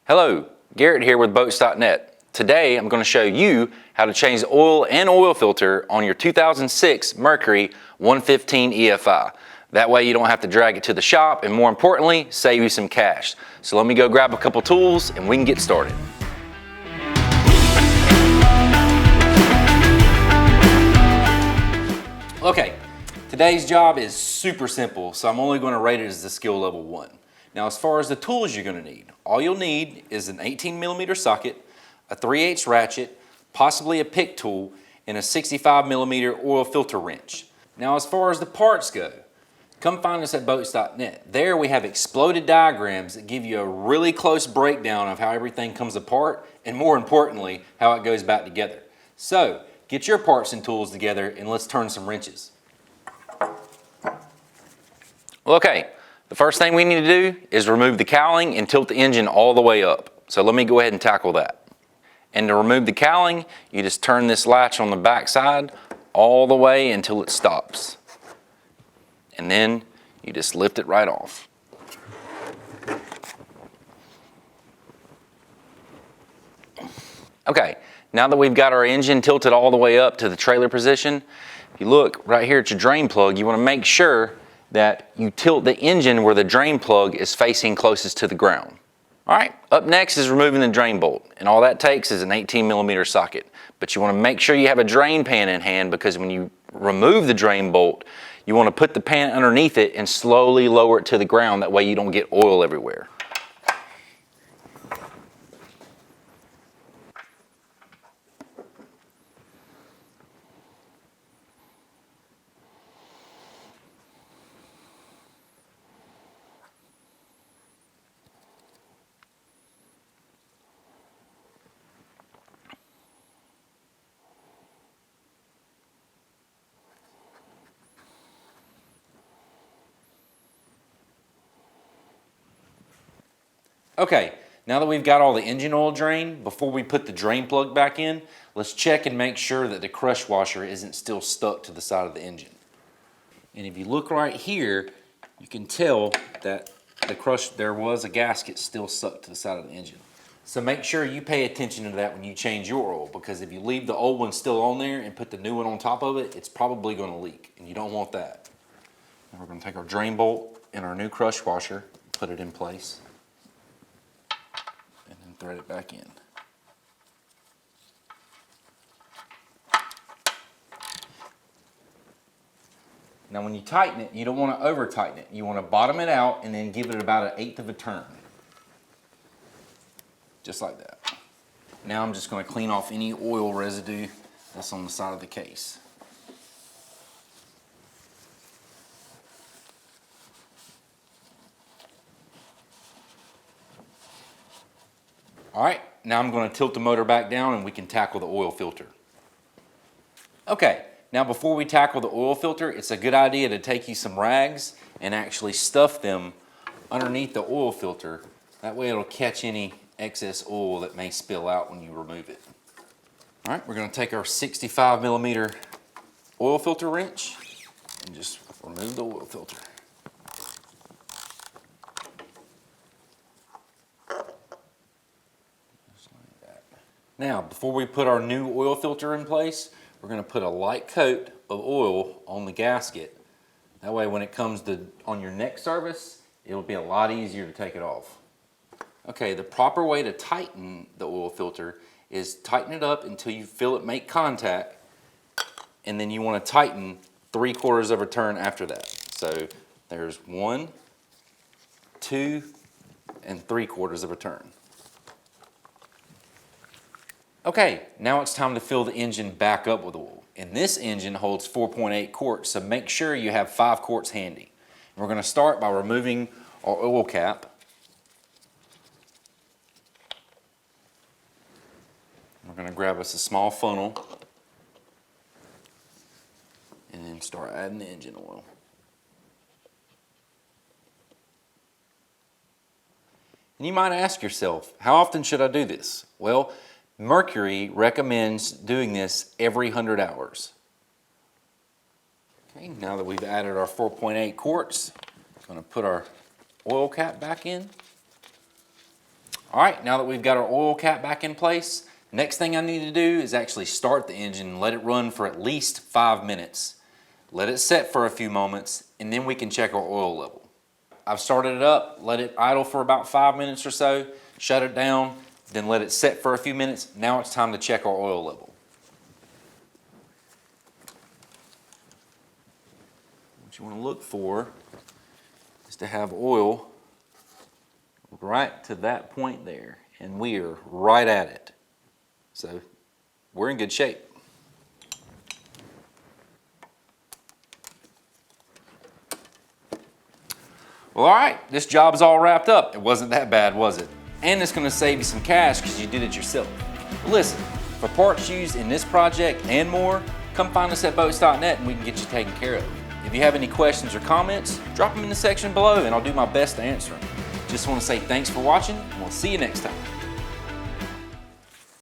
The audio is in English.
Hello, Garrett here with Boats.net. Today I'm going to show you how to change the oil and oil filter on your 2006 Mercury 115 EFI. That way you don't have to drag it to the shop and, more importantly, save you some cash. So let me go grab a couple tools and we can get started. Okay, today's job is super simple, so I'm only going to rate it as the skill level 1. Now, as far as the tools you're going to need, all you'll need is an 18mm socket, a 3/8 ratchet, possibly a pick tool, and a 65mm oil filter wrench. Now, as far as the parts go, come find us at Boats.net. There we have exploded diagrams that give you a really close breakdown of how everything comes apart and, more importantly, how it goes back together. So, get your parts and tools together and let's turn some wrenches. Okay, the first thing we need to do is remove the cowling and tilt the engine all the way up. So let me go ahead and tackle that. And to remove the cowling, you just turn this latch on the back side all the way until it stops. And then you just lift it right off. Okay, now that we've got our engine tilted all the way up to the trailer position, if you look right here at your drain plug, you want to make sure that you tilt the engine where the drain plug is facing closest to the ground. All right, up next is removing the drain bolt, and all that takes is an 18mm socket. But you want to make sure you have a drain pan in hand, because when you remove the drain bolt, you want to put the pan underneath it and slowly lower it to the ground. That way you don't get oil everywhere. Okay, now that we've got all the engine oil drained, before we put the drain plug back in, let's check and make sure that the crush washer isn't still stuck to the side of the engine. And if you look right here, you can tell that there was a gasket still stuck to the side of the engine. So make sure you pay attention to that when you change your oil, because if you leave the old one still on there and put the new one on top of it, it's probably going to leak, and you don't want that. Now we're going to take our drain bolt and our new crush washer, put it in place, thread it back in. Now when you tighten it, you don't want to over tighten it. You want to bottom it out and then give it about 1/8 of a turn. Just like that. Now I'm just going to clean off any oil residue that's on the side of the case. All right, now I'm going to tilt the motor back down and we can tackle the oil filter. Okay, now before we tackle the oil filter, it's a good idea to take you some rags and actually stuff them underneath the oil filter. That way it'll catch any excess oil that may spill out when you remove it. All right, we're going to take our 65mm oil filter wrench and just remove the oil filter. Now, before we put our new oil filter in place, we're going to put a light coat of oil on the gasket. That way when it comes to on your next service, it'll be a lot easier to take it off. Okay, the proper way to tighten the oil filter is tighten it up until you feel it make contact, and then you want to tighten 3/4 of a turn after that. So there's 1, 2, and 3/4 of a turn. Okay, now it's time to fill the engine back up with oil. And this engine holds 4.8 quarts, so make sure you have 5 quarts handy. And we're going to start by removing our oil cap. We're going to grab us a small funnel and then start adding the engine oil. And you might ask yourself, how often should I do this? Well, Mercury recommends doing this every 100 hours. Okay, now that we've added our 4.8 quarts, I'm going to put our oil cap back in. All right, now that we've got our oil cap back in place, next thing I need to do is actually start the engine and let it run for at least 5 minutes. Let it set for a few moments, and then we can check our oil level. I've started it up, let it idle for about 5 minutes or so, shut it down, then let it set for a few minutes. Now it's time to check our oil level. What you want to look for is to have oil right to that point there, and we are right at it. So we're in good shape. Well, all right, this job's all wrapped up. It wasn't that bad, was it? And it's gonna save you some cash because you did it yourself. But listen, for parts used in this project and more, come find us at boats.net and we can get you taken care of. If you have any questions or comments, drop them in the section below and I'll do my best to answer them. Just want to say thanks for watching and we'll see you next time.